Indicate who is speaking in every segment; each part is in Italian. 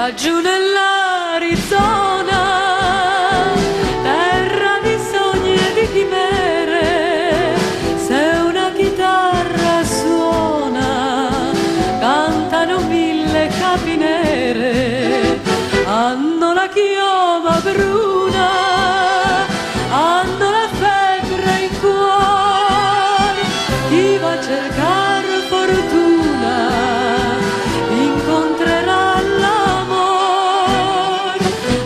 Speaker 1: laggiù nell'Arizona, terra di sogni e di chimere, se una chitarra suona, cantano mille capi nere, hanno la chioma bruna, hanno la febbre in cuore, chi va a cercare fortuna incontrerà l'amor.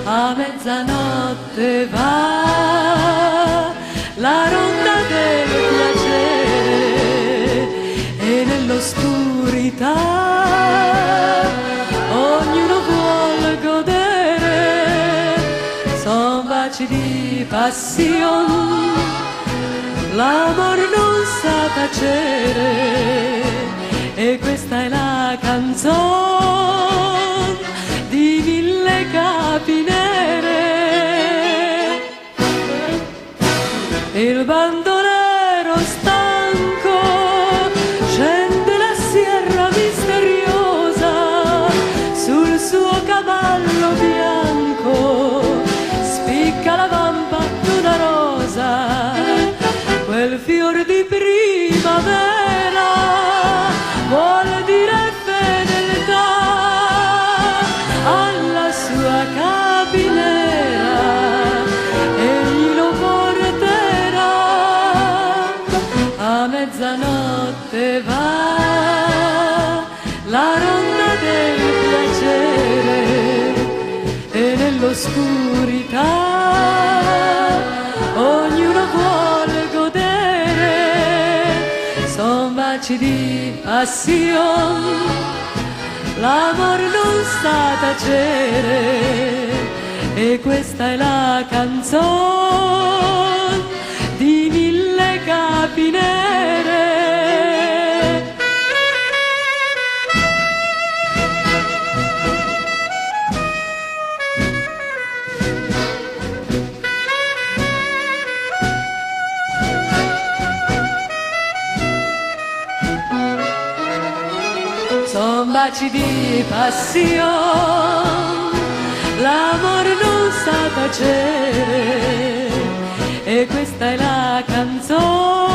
Speaker 1: A mezzanotte va la ronda del piacere e nell'oscurità ognuno vuol godere, son baci di passione, l'amor non sa tacere, e questa è la canzone di mille capi nere. Il bandolero stanco scende la sierra misteriosa, sul suo cavallo bianco spicca la vampa d'una rosa, quel fior di primavera vuol dire fedeltà alla sua capinera, egli lo porterà. A mezzanotte va la ronda del piacere e nell'oscurità ognuno vuole godere, son baci di passione, l'amor non sa tacere, e questa è la canzone di mille capi nere. Son baci di passione, l'amor non sa tacere, e questa è la canzone